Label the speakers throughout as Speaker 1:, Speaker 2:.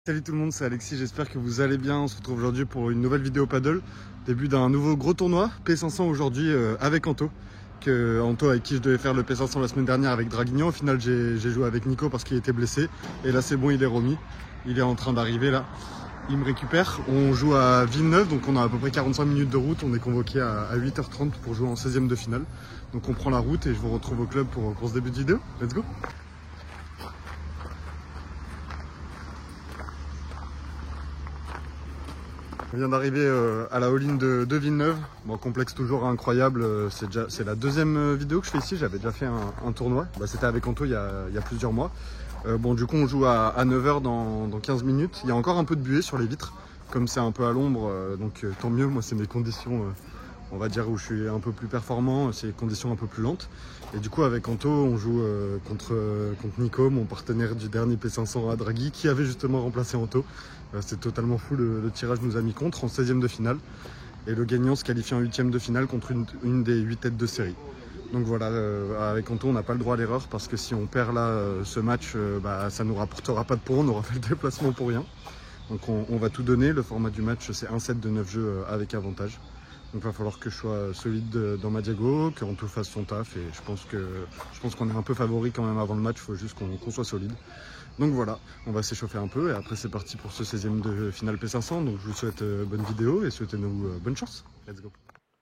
Speaker 1: Salut tout le monde, c'est Alexis, j'espère que vous allez bien. On se retrouve aujourd'hui pour une nouvelle vidéo paddle. Début d'un nouveau gros tournoi, P500 aujourd'hui avec Anto. Anto avec qui je devais faire le P500 la semaine dernière avec Draguignan. Au final j'ai joué avec Nico parce qu'il était blessé. Et là c'est bon, il est remis. Il est en train d'arriver là. Il me récupère. On joue à Villeneuve, donc on a à peu près 45 minutes de route. On est convoqué à 8h30 pour jouer en 16e de finale. Donc on prend la route et je vous retrouve au club pour ce début de vidéo. Let's go! On vient d'arriver à la all-in de Villeneuve. Bon, complexe toujours incroyable. C'est la deuxième vidéo que je fais ici. J'avais déjà fait un tournoi. C'était avec Anto il y a plusieurs mois. Bon, du coup, on joue à 9h dans 15 minutes. Il y a encore un peu de buée sur les vitres. Comme c'est un peu à l'ombre, donc tant mieux. Moi, c'est mes conditions, on va dire, où je suis un peu plus performant. C'est des conditions un peu plus lentes. Et du coup, avec Anto, on joue contre Nico, mon partenaire du dernier P500 à Draghi, qui avait justement remplacé Anto. C'est totalement fou, le tirage nous a mis contre en 16e de finale. Et le gagnant se qualifie en 8e de finale contre une des 8 têtes de série. Donc voilà, avec Anto, on n'a pas le droit à l'erreur parce que si on perd là ce match, ça ne nous rapportera pas de points, on aura fait le déplacement pour rien. Donc on va tout donner. Le format du match, c'est un set de 9 jeux avec avantage. Donc il va falloir que je sois solide dans ma diago, qu'Anto fasse son taf. Et je pense qu'on est un peu favori quand même avant le match, il faut juste qu'on soit solide. Donc voilà, on va s'échauffer un peu et après c'est parti pour ce 16e de finale P500. Donc je vous souhaite bonne vidéo et souhaitez-nous bonne chance. Let's go.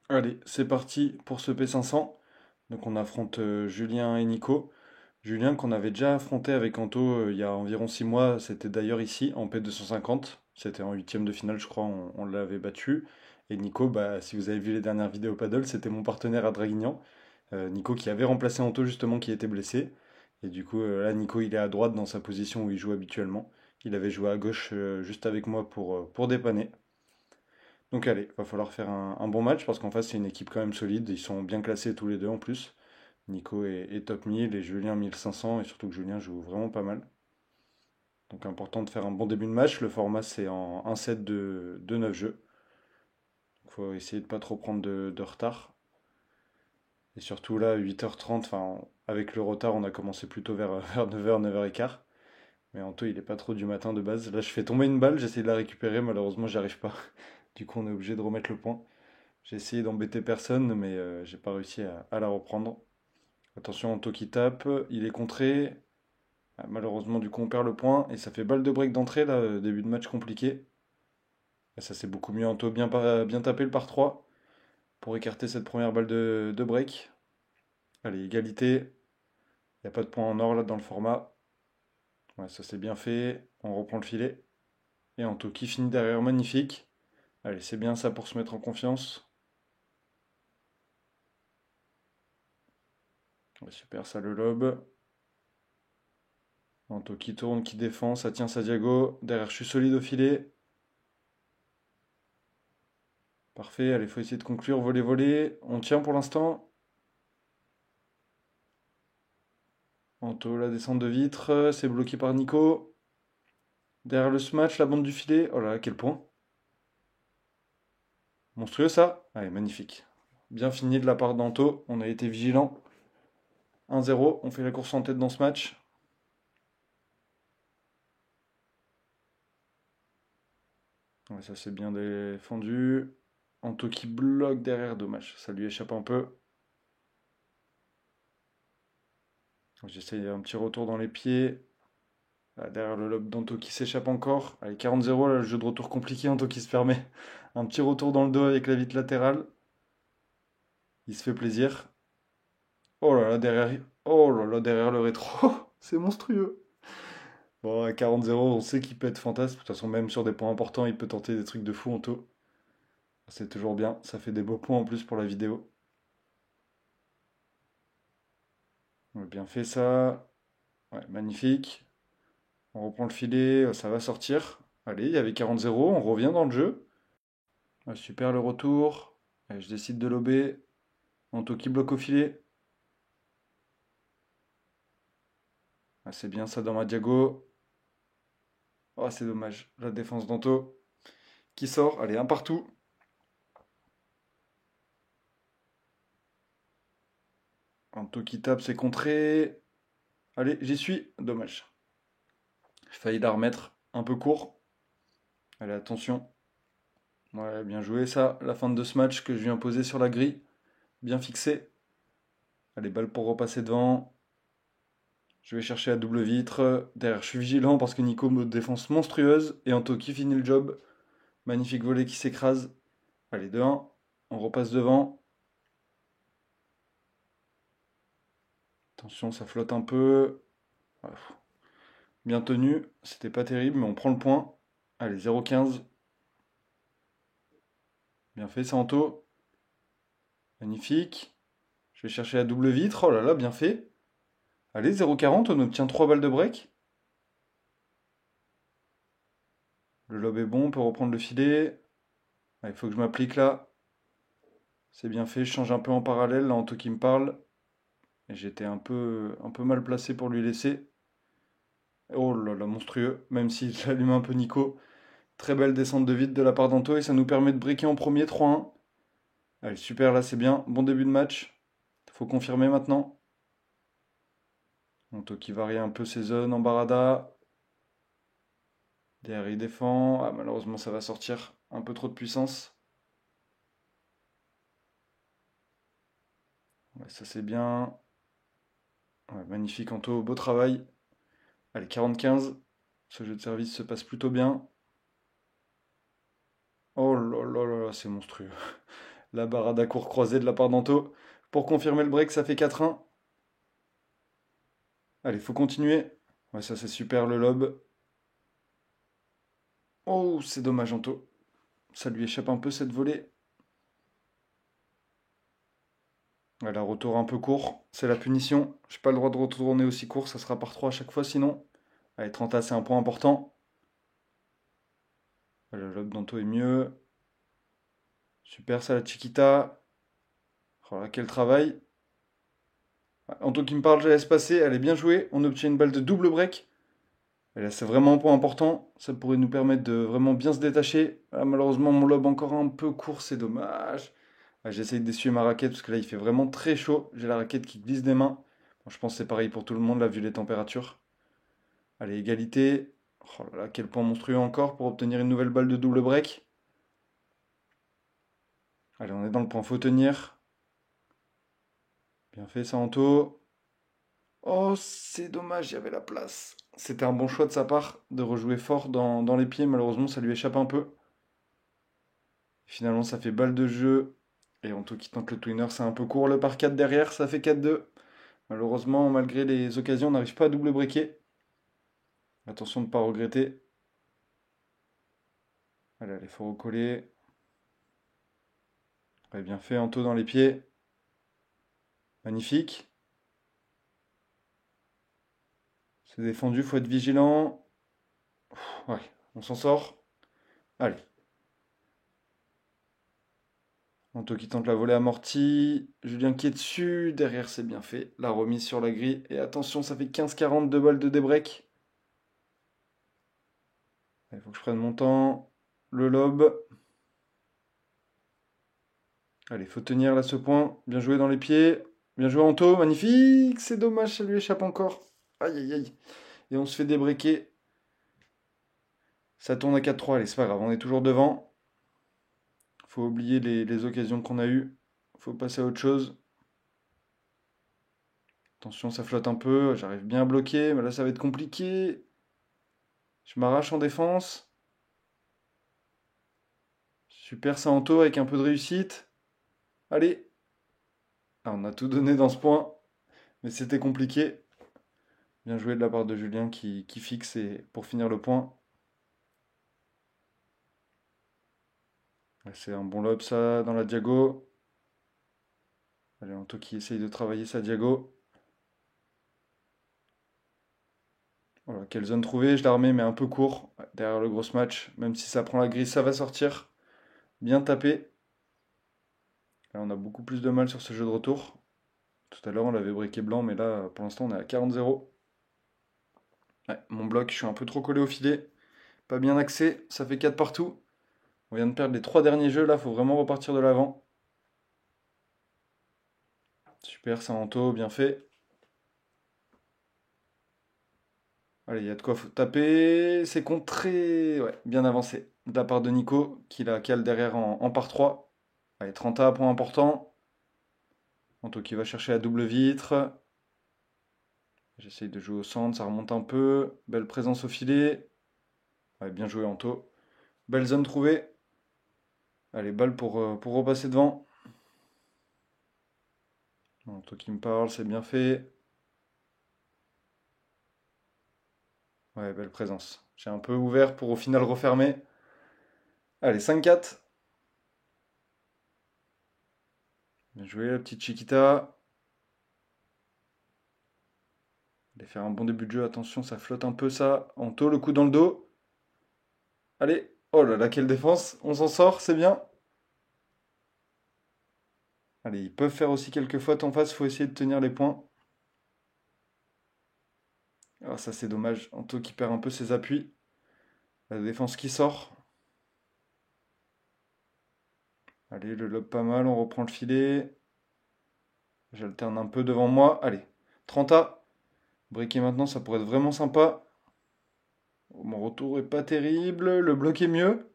Speaker 2: Allez, c'est parti pour ce P500. Donc on affronte Julien et Nico. Julien qu'on avait déjà affronté avec Anto il y a environ 6 mois, c'était d'ailleurs ici en P250. C'était en huitième de finale je crois, on l'avait battu. Et Nico, si vous avez vu les dernières vidéos paddle, c'était mon partenaire à Draguignan. Nico qui avait remplacé Anto justement qui était blessé. Et du coup là Nico il est à droite dans sa position où il joue habituellement. Il avait joué à gauche juste avec moi pour dépanner. Donc allez, va falloir faire un bon match parce qu'en face c'est une équipe quand même solide, ils sont bien classés tous les deux en plus. Nico est top 1000 et Julien 1500 et surtout que Julien joue vraiment pas mal. Donc important de faire un bon début de match, le format c'est en un set de 9 jeux. Il faut essayer de pas trop prendre de retard. Et surtout là, 8h30, enfin avec le retard on a commencé plutôt vers 9h, 9h15. Mais Anto il est pas trop du matin de base. Là je fais tomber une balle, j'essaie de la récupérer, malheureusement j'y arrive pas. Du coup on est obligé de remettre le point. J'ai essayé d'embêter personne, mais j'ai pas réussi à la reprendre. Attention, Anto qui tape, il est contré. Ah, malheureusement, du coup, on perd le point et ça fait balle de break d'entrée, là, début de match compliqué. Et ça, c'est beaucoup mieux. Anto bien tapé le par 3 pour écarter cette première balle de break. Allez, égalité. Il n'y a pas de point en or là dans le format. Ouais, ça c'est bien fait. On reprend le filet. Et Anto qui finit derrière, magnifique. Allez, c'est bien ça pour se mettre en confiance. Ouais, super, ça le lob. Anto qui tourne, qui défend, ça tient sa diago. Derrière, je suis solide au filet. Parfait, allez, faut essayer de conclure. Voler, voler. On tient pour l'instant. Anto, la descente de vitre. C'est bloqué par Nico. Derrière le smash, la bande du filet. Oh là là, quel point. Monstrueux ça. Allez, magnifique. Bien fini de la part d'Anto. On a été vigilant. 1-0. On fait la course en tête dans ce match. Ouais, ça c'est bien défendu. Anto qui bloque derrière, dommage. Ça lui échappe un peu. J'essaye un petit retour dans les pieds. Là, derrière le lob d'Anto qui s'échappe encore. Allez, 40-0, là, le jeu de retour compliqué. Anto qui se permet un petit retour dans le dos avec la vitre latérale. Il se fait plaisir. Oh là là, derrière le rétro. C'est monstrueux. Bon, à 40-0, on sait qu'il peut être fantasme. De toute façon, même sur des points importants, il peut tenter des trucs de fou Anto. C'est toujours bien. Ça fait des beaux points en plus pour la vidéo. On a bien fait ça. Ouais, magnifique. On reprend le filet, ça va sortir. Allez, il y avait 40-0, on revient dans le jeu. Ouais, super le retour. Allez, je décide de lober. Anto qui bloque au filet. Ah, c'est bien ça dans ma diago. Oh, c'est dommage. La défense d'Anto qui sort. Allez, un partout. Anto qui tape, c'est contré. Allez, j'y suis. Dommage. J'ai failli la remettre. un peu court. Allez, attention. Ouais, bien joué ça. La fin de ce match que je viens poser sur la grille. Bien fixé. Allez, balle pour repasser devant. Je vais chercher la double vitre. Derrière, je suis vigilant parce que Nico me défense monstrueuse. Et Anto qui finit le job. Magnifique volée qui s'écrase. Allez, 2-1. On repasse devant. Attention, ça flotte un peu. Ouais, bien tenu. C'était pas terrible, mais on prend le point. Allez, 0-15. Bien fait, Santo. Magnifique. Je vais chercher la double vitre. Oh là là, bien fait. Allez, 0-40. On obtient 3 balles de break. Le lob est bon, on peut reprendre le filet. Il faut que je m'applique là. C'est bien fait, je change un peu en parallèle, là, Anto qui me parle. Et j'étais un peu mal placé pour lui laisser. Oh là là, monstrueux, même si j'allume un peu Nico. Très belle descente de vide de la part d'Anto et ça nous permet de briquer en premier 3-1. Allez, super, là c'est bien. Bon début de match. Faut confirmer maintenant. Anto qui varie un peu ses zones en barada. Derrière il défend. Ah, malheureusement ça va sortir. Un peu trop de puissance. Ouais, ça c'est bien. Ouais, magnifique Anto, beau travail. Allez, 40-15. Ce jeu de service se passe plutôt bien. Oh là là là là, c'est monstrueux. La barade à court croisé de la part d'Anto. Pour confirmer le break, ça fait 4-1. Allez, faut continuer. Ouais, ça c'est super le lob. Oh, c'est dommage Anto. Ça lui échappe un peu cette volée. Voilà, retour un peu court. C'est la punition. J'ai pas le droit de retourner aussi court. Ça sera par 3 à chaque fois sinon. Allez, 30 A, c'est un point important. Le lob d'Anto est mieux. Super, ça la Chiquita. Oh là, quel travail. Anto qui me parle, je la laisse passer. Elle est bien jouée. On obtient une balle de double break. Et là, c'est vraiment un point important. Ça pourrait nous permettre de vraiment bien se détacher. Ah, malheureusement, mon lob encore un peu court, c'est dommage. Ah, j'essaye d'essuyer ma raquette parce que là, il fait vraiment très chaud. J'ai la raquette qui glisse des mains. Bon, je pense que c'est pareil pour tout le monde, là, vu les températures. Allez, égalité. Oh là là, quel point monstrueux encore pour obtenir une nouvelle balle de double break. Allez, on est dans le point, faut tenir. Bien fait, Santo. Oh, c'est dommage, il y avait la place. C'était un bon choix de sa part de rejouer fort dans les pieds. Malheureusement, ça lui échappe un peu. Finalement, ça fait balle de jeu. Et Anto qui tente le twinner, c'est un peu court. Le par 4 derrière, ça fait 4-2. Malheureusement, malgré les occasions, on n'arrive pas à double breaker. Attention de ne pas regretter. Allez, il faut recoller. Ouais, bien fait, Anto dans les pieds. Magnifique. C'est défendu, faut être vigilant. Ouais, on s'en sort. Allez. Anto qui tente la volée amortie. Julien qui est dessus. Derrière, c'est bien fait. La remise sur la grille. Et attention, ça fait 15-40, 2 balles de débreak. Il faut que je prenne mon temps. Le lob. Allez, faut tenir là ce point. Bien joué dans les pieds. Bien joué Anto. Magnifique. C'est dommage, ça lui échappe encore. Aïe aïe aïe. Et on se fait débreaker. Ça tourne à 4-3. Allez, c'est pas grave. On est toujours devant. Faut oublier les occasions qu'on a eues. Faut passer à autre chose. Attention, ça flotte un peu. J'arrive bien à bloquer. Mais là, ça va être compliqué. Je m'arrache en défense. Super Santo avec un peu de réussite. Allez. Ah, on a tout donné dans ce point. Mais c'était compliqué. Bien joué de la part de Julien qui fixe et pour finir le point. Ouais, c'est un bon lob ça dans la diago. Allez, Anto qui essaye de travailler sa diago. Voilà, quelle zone trouver? Je la remets mais un peu court. Ouais, derrière le gros match. Même si ça prend la grille, ça va sortir. Bien tapé. Là, on a beaucoup plus de mal sur ce jeu de retour. Tout à l'heure, on l'avait briqué blanc, mais là, pour l'instant, on est à 40-0. Ouais, mon bloc, je suis un peu trop collé au filet. Pas bien axé, ça fait 4 partout. On vient de perdre les 3 derniers jeux, là, faut vraiment repartir de l'avant. Super, Santo, bien fait. Allez, il y a de quoi taper. C'est contré. Ouais, bien avancé. De la part de Nico, qui la cale derrière en par 3. Allez, 30A, point important. Anto qui va chercher la double vitre. J'essaye de jouer au centre, ça remonte un peu. Belle présence au filet. Ouais, bien joué Anto. Belle zone trouvée. Allez, balle pour repasser devant. Anto qui me parle, c'est bien fait. Ouais, belle présence. J'ai un peu ouvert pour au final refermer. Allez, 5-4. Bien joué, la petite Chiquita. Allez, faire un bon début de jeu. Attention, ça flotte un peu ça. Anto, le coup dans le dos. Allez. Oh là là, quelle défense. On s'en sort, c'est bien. Allez, ils peuvent faire aussi quelques fautes en face. Faut essayer de tenir les points. Ah, ça c'est dommage. Anto qui perd un peu ses appuis. La défense qui sort. Allez, le lob pas mal. On reprend le filet. J'alterne un peu devant moi. Allez. 30A. Briquer maintenant, ça pourrait être vraiment sympa. Oh, mon retour est pas terrible. Le bloc est mieux.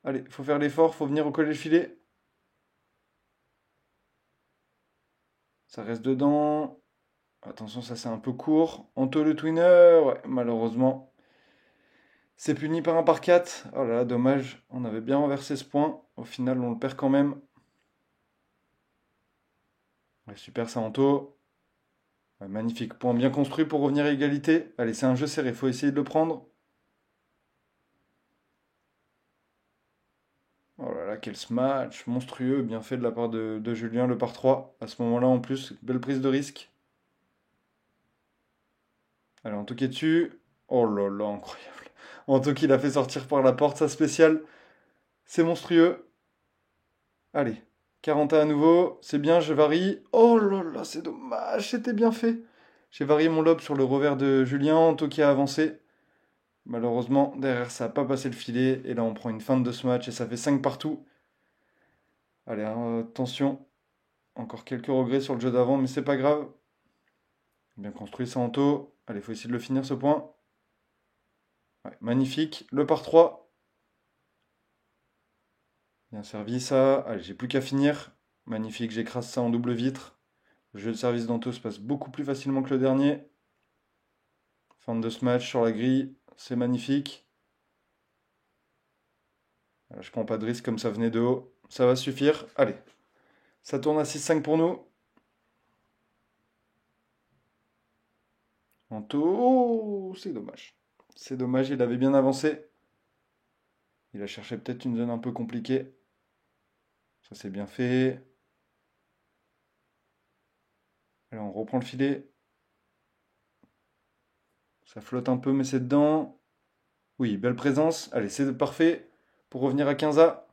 Speaker 2: Allez, faut faire l'effort. Faut venir au collège filet. Ça reste dedans. Attention, ça c'est un peu court. Anto le twinner. Ouais, malheureusement. C'est puni par un par 4. Oh là là, dommage. On avait bien renversé ce point. Au final, on le perd quand même. Ouais, super, ça Anto. Ouais, magnifique. Point bien construit pour revenir à égalité. Allez, c'est un jeu serré. Faut essayer de le prendre. Oh là là, quel smash monstrueux. Bien fait de la part de Julien, le par 3. À ce moment-là, en plus, belle prise de risque. Allez, Anto qui est dessus. Oh là là, incroyable. Anto qui l'a fait sortir par la porte, sa spéciale. C'est monstrueux. Allez, 40 à nouveau, c'est bien, je varie. Oh là là, c'est dommage, c'était bien fait. J'ai varié mon lob sur le revers de Julien, Anto qui a avancé. Malheureusement, derrière ça n'a pas passé le filet. Et là, on prend une feinte de ce match et ça fait 5 partout. Allez, hein, attention. Encore quelques regrets sur le jeu d'avant, mais c'est pas grave. Bien construit ça, Anto. Allez, faut essayer de le finir ce point. Ouais, magnifique. Le par 3. Bien servi ça. Allez, j'ai plus qu'à finir. Magnifique, j'écrase ça en double vitre. Le jeu de service d'Anto se passe beaucoup plus facilement que le dernier. Fin de ce match sur la grille, c'est magnifique. Voilà, je prends pas de risque comme ça venait de haut. Ça va suffire. Allez, ça tourne à 6-5 pour nous. Anto, oh, c'est dommage. C'est dommage, il avait bien avancé. Il a cherché peut-être une zone un peu compliquée. Ça c'est bien fait. Allez, on reprend le filet. Ça flotte un peu, mais c'est dedans. Oui, belle présence. Allez, c'est parfait pour revenir à 15A.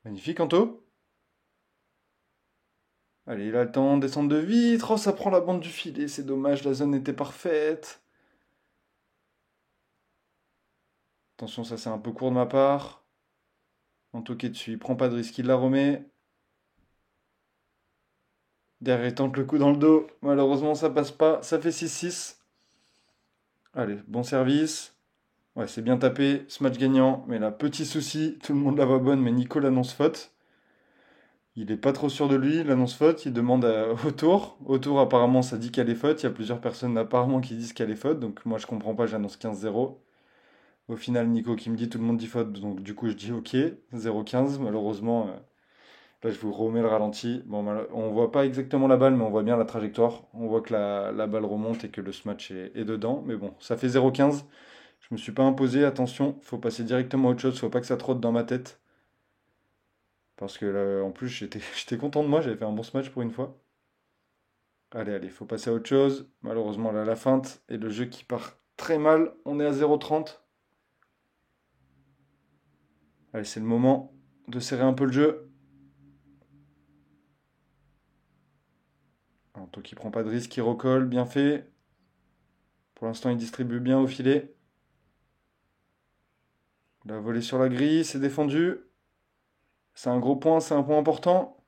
Speaker 2: Magnifique, Anto. Allez, il a le temps de descendre de vitre. Oh, ça prend la bande du filet. C'est dommage, la zone était parfaite. Attention, ça c'est un peu court de ma part. Anto qui est dessus, il prend pas de risque, il la remet. Derrière, il tente le coup dans le dos. Malheureusement, ça passe pas. Ça fait 6-6. Allez, bon service. Ouais, c'est bien tapé. Ce match gagnant. Mais là, petit souci. Tout le monde la voit bonne, mais Nico l'annonce faute. Il est pas trop sûr de lui, il annonce faute. Il demande au tour. Au tour, apparemment, ça dit qu'elle est faute. Il y a plusieurs personnes apparemment qui disent qu'elle est faute. Donc moi, je comprends pas, j'annonce 15-0. Au final, Nico qui me dit tout le monde dit faute. Donc du coup, je dis ok. 0-15. Malheureusement, là, je vous remets le ralenti. Bon, on voit pas exactement la balle, mais on voit bien la trajectoire. On voit que la balle remonte et que le smash est dedans. Mais bon, ça fait 0-15. Je me suis pas imposé. Attention, faut passer directement à autre chose. Faut pas que ça trotte dans ma tête. Parce que là, en plus, j'étais content de moi. J'avais fait un bon smash pour une fois. Allez, allez, faut passer à autre chose. Malheureusement, là, la feinte et le jeu qui part très mal. On est à 0-30. Allez, c'est le moment de serrer un peu le jeu. Anto qui prend pas de risque, qui recolle, bien fait. Pour l'instant, il distribue bien au filet. Il a volé sur la grille, c'est défendu. C'est un gros point, c'est un point important.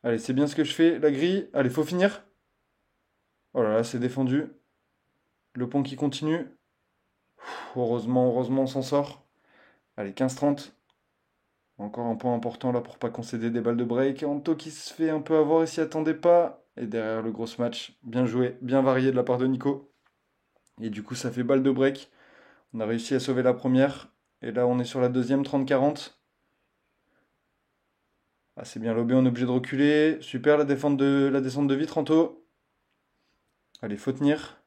Speaker 2: Allez, c'est bien ce que je fais. La grille. Allez, faut finir. Oh là là, c'est défendu. Le pont qui continue. Heureusement, heureusement, on s'en sort. Allez, 15-30. Encore un point important là pour pas concéder des balles de break. Anto qui se fait un peu avoir et s'y attendait pas. Et derrière le gros match, bien joué, bien varié de la part de Nico. Et du coup, ça fait balle de break. On a réussi à sauver la première. Et là, on est sur la deuxième, 30-40. Ah, c'est bien lobé, on est obligé de reculer. Super la descente de vitre, Anto. Allez, faut tenir.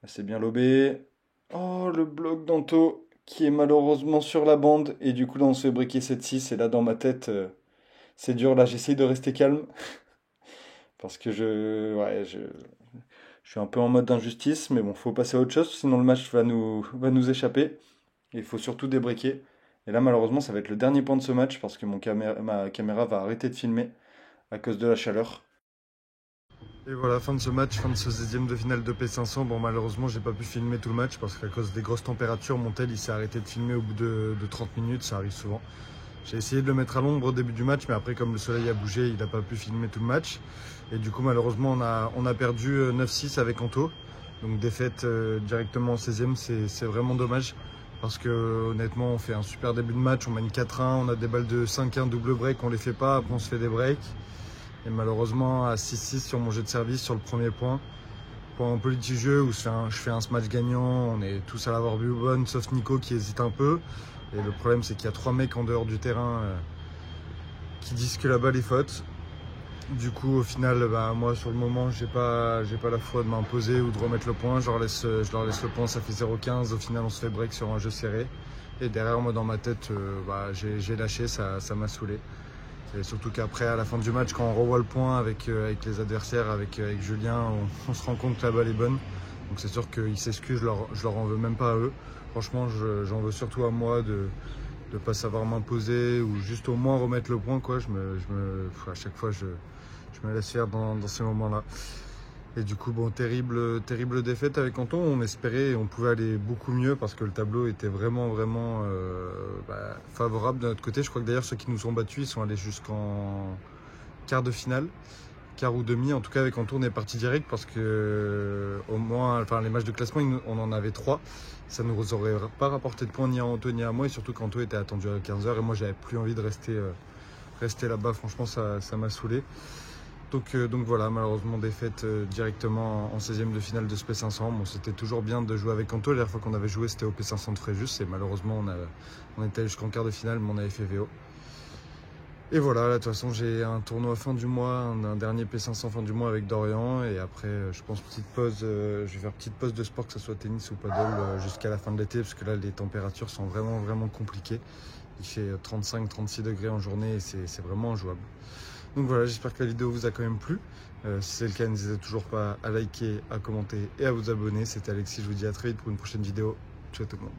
Speaker 2: Ah, c'est bien lobé. Oh, le bloc d'Anto qui est malheureusement sur la bande. Et du coup, là, on se fait briquer 7-6. Et là, dans ma tête, c'est dur. Là, j'essaye de rester calme. Parce que je suis un peu en mode d'injustice. Mais bon, faut passer à autre chose. Sinon, le match va nous échapper. Et il faut surtout débriquer. Et là, malheureusement, ça va être le dernier point de ce match. Parce que ma caméra va arrêter de filmer à cause de la chaleur.
Speaker 1: Et voilà, fin de ce match, fin de ce 16e de finale de P500. Bon, malheureusement, j'ai pas pu filmer tout le match parce qu'à cause des grosses températures, mon tel il s'est arrêté de filmer au bout de 30 minutes, ça arrive souvent. J'ai essayé de le mettre à l'ombre au début du match, mais après, comme le soleil a bougé, il n'a pas pu filmer tout le match. Et du coup, malheureusement, on a perdu 9-6 avec Anto. Donc, défaite directement en 16e, c'est vraiment dommage. Parce que honnêtement, on fait un super début de match, on mène 4-1, on a des balles de 5-1 double break, on les fait pas, après on se fait des breaks. Et malheureusement, à 6-6 sur mon jeu de service, sur le premier point, point un peu litigieux où je fais un smash gagnant, on est tous à l'avoir vu bonne, sauf Nico qui hésite un peu. Et le problème, c'est qu'il y a 3 mecs en dehors du terrain qui disent que la balle est faute. Du coup, au final, bah, moi, sur le moment, j'ai pas la foi de m'imposer ou de remettre le point. Je leur laisse le point, ça fait 0-15. Au final, on se fait break sur un jeu serré. Et derrière, moi, dans ma tête, j'ai lâché, ça m'a saoulé. Et surtout qu'après, à la fin du match, quand on revoit le point avec les adversaires, avec Julien, on se rend compte que la balle est bonne. Donc c'est sûr qu'ils s'excusent, je leur en veux même pas à eux. Franchement, j'en veux surtout à moi de ne pas savoir m'imposer ou juste au moins remettre le point, quoi. À chaque fois, je me laisse faire dans ces moments-là. Et du coup, bon, terrible défaite avec Anton. On espérait et on pouvait aller beaucoup mieux parce que le tableau était vraiment favorable de notre côté. Je crois que d'ailleurs ceux qui nous ont battus, ils sont allés jusqu'en quart de finale, quart ou demi. En tout cas, avec Anton, on est parti direct parce que au moins, enfin, les matchs de classement, on en avait 3. Ça ne nous aurait pas rapporté de points ni à Anton ni à moi. Et surtout qu'Anton était attendu à 15h et moi, j'avais plus envie de rester là-bas. Franchement, ça m'a saoulé. Donc voilà, malheureusement défaite directement en 16e de finale de ce P500. Bon, c'était toujours bien de jouer avec Anto. La dernière fois qu'on avait joué, c'était au P500 de Fréjus. Et malheureusement, on était jusqu'en quart de finale, mais on avait fait VO. Et voilà, là, de toute façon, j'ai un tournoi fin du mois, un dernier P500 fin du mois avec Dorian. Et après, je pense petite pause, je vais faire petite pause de sport, que ce soit tennis ou paddle, jusqu'à la fin de l'été. Parce que là, les températures sont vraiment compliquées. Il fait 35-36 degrés en journée et c'est vraiment injouable. Donc voilà, j'espère que la vidéo vous a quand même plu. Si c'est le cas, n'hésitez toujours pas à liker, à commenter et à vous abonner. C'était Alexis, je vous dis à très vite pour une prochaine vidéo. Ciao tout le monde.